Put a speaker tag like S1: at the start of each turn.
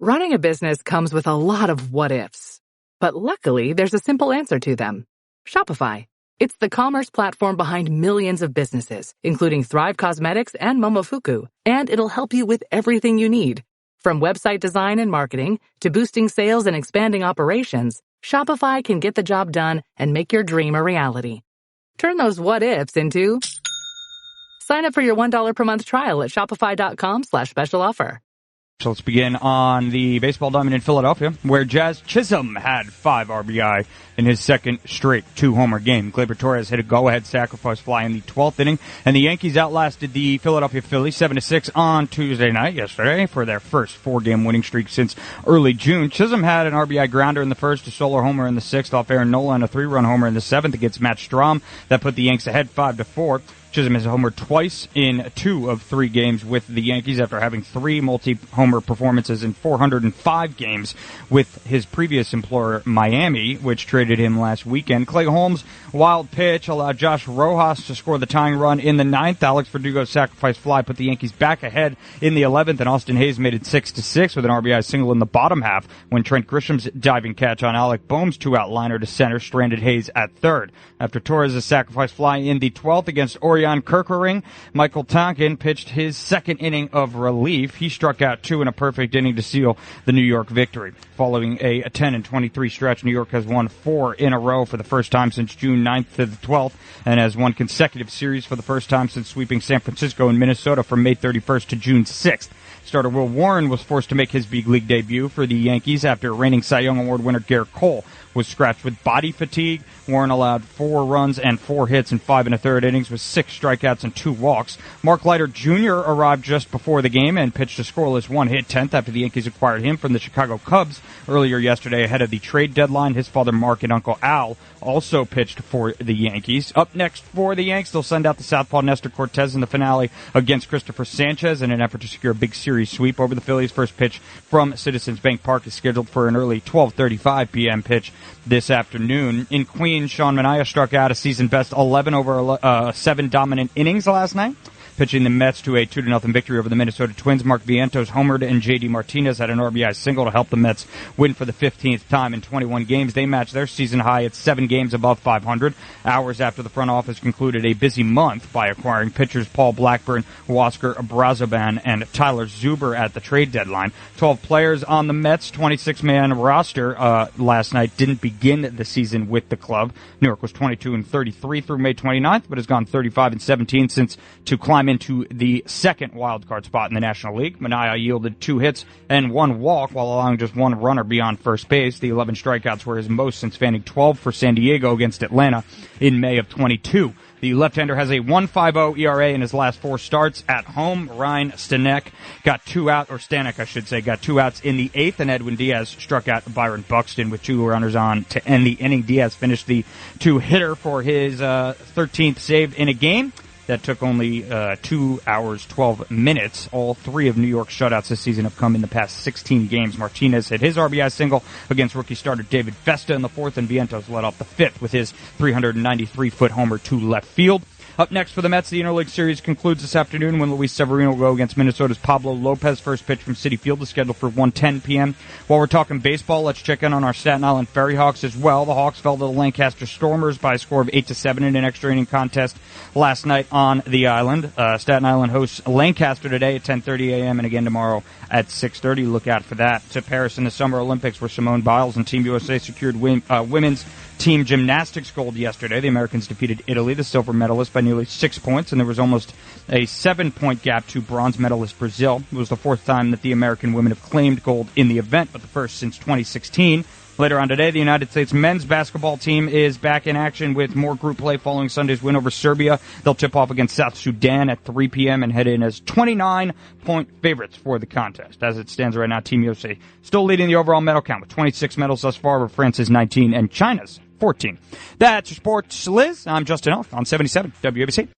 S1: Running a business comes with a lot of what-ifs. But luckily, there's a simple answer to them. Shopify. It's the commerce platform behind millions of businesses, including Thrive Cosmetics and Momofuku. And it'll help you with everything you need. From website design and marketing to boosting sales and expanding operations, Shopify can get the job done and make your dream a reality. Turn those what-ifs into... Sign up for your $1 per month trial at shopify.com/special offer.
S2: So let's begin on the baseball diamond in Philadelphia, where Jazz Chisholm had 5 RBI in his second straight 2-homer game. Gleyber Torres hit a go-ahead sacrifice fly in the 12th inning, and the Yankees outlasted the Philadelphia Phillies 7-6 on Tuesday night yesterday for their first 4-game winning streak since early June. Chisholm had an RBI grounder in the first, a solo homer in the 6th off Aaron Nola, and a 3-run homer in the 7th against Matt Strahm. That put the Yanks ahead 5-4. Chisholm has homered twice in 2 of 3 games with the Yankees after having 3 multi-homer performances in 405 games with his previous employer, Miami, which traded him last weekend. Clay Holmes' wild pitch allowed Josh Rojas to score the tying run in the 9th. Alex Verdugo's sacrifice fly put the Yankees back ahead in the 11th, and Austin Hayes made it 6-6 with an RBI single in the bottom half when Trent Grisham's diving catch on Alec Boehm's 2-out liner to center stranded Hayes at third. After Torres' sacrifice fly in the 12th against Orion Kerkering, Michael Tonkin pitched his second inning of relief. He struck out 2 in a perfect inning to seal the New York victory. Following a 10-23 stretch, New York has won 4 in a row for the first time since June 9th to the 12th and has won consecutive series for the first time since sweeping San Francisco and Minnesota from May 31st to June 6th. Starter Will Warren was forced to make his big league debut for the Yankees after reigning Cy Young Award winner Garrett Cole was scratched with body fatigue. Warren allowed 4 runs and 4 hits in 5 1/3 innings with 6 strikeouts and 2 walks. Mark Leiter Jr. arrived just before the game and pitched a scoreless 1-hit 10th after the Yankees acquired him from the Chicago Cubs earlier yesterday ahead of the trade deadline. His father Mark and Uncle Al also pitched for the Yankees. Up next for the Yanks, they'll send out the southpaw Nestor Cortez in the finale against Christopher Sanchez in an effort to secure a big series sweep over the Phillies. First pitch from Citizens Bank Park is scheduled for an early 12:35 p.m. pitch this afternoon. In Queens, Sean Manaea struck out a season-best 11 over 7 dominant innings last night, pitching the Mets to a 2-0 victory over the Minnesota Twins. Mark Vientos homered, and J.D. Martinez had an RBI single to help the Mets win for the 15th time in 21 games. They matched their season high at 7 games above 500, hours after the front office concluded a busy month by acquiring pitchers Paul Blackburn, Huascar Brazoban, and Tyler Zuber at the trade deadline. 12 players on the Mets' 26-man roster last night didn't begin the season with the club. New York was 22-33 through May 29th, but has gone 35-17 since to climb into the second wildcard spot in the National League. Manaea yielded 2 hits and 1 walk while allowing just 1 runner beyond first base. The 11 strikeouts were his most since fanning 12 for San Diego against Atlanta in May of 22. The left-hander has a 1.50 ERA in his last 4 starts at home. Ryan Stanek got 2 outs in the 8th, and Edwin Diaz struck out Byron Buxton with 2 runners on to end the inning. Diaz finished the 2-hitter for his 13th save in a game that took only 2 hours, 12 minutes. All 3 of New York's shutouts this season have come in the past 16 games. Martinez hit his RBI single against rookie starter David Festa in the 4th, and Vientos led off the 5th with his 393-foot homer to left field. Up next for the Mets, the Interleague Series concludes this afternoon when Luis Severino will go against Minnesota's Pablo Lopez. First pitch from Citi Field is scheduled for 1:10 p.m. While we're talking baseball, let's check in on our Staten Island Ferry Hawks as well. The Hawks fell to the Lancaster Stormers by a score of 8-7 in an extra inning contest last night on the island. Staten Island hosts Lancaster today at 10:30 a.m. and again tomorrow at 6:30. Look out for that. To Paris in the Summer Olympics, where Simone Biles and Team USA secured women's team gymnastics gold yesterday. The Americans defeated Italy, the silver medalists, by nearly 6 points, and there was almost a 7-point gap to bronze medalist Brazil. It was the 4th time that the American women have claimed gold in the event, but the first since 2016. Later on today, the United States men's basketball team is back in action with more group play following Sunday's win over Serbia. They'll tip off against South Sudan at 3 p.m. and head in as 29-point favorites for the contest. As it stands right now, Team USA still leading the overall medal count with 26 medals thus far, over France's 19 and China's 14. That's your Sports Liz. I'm Justin Elf on 77 WABC.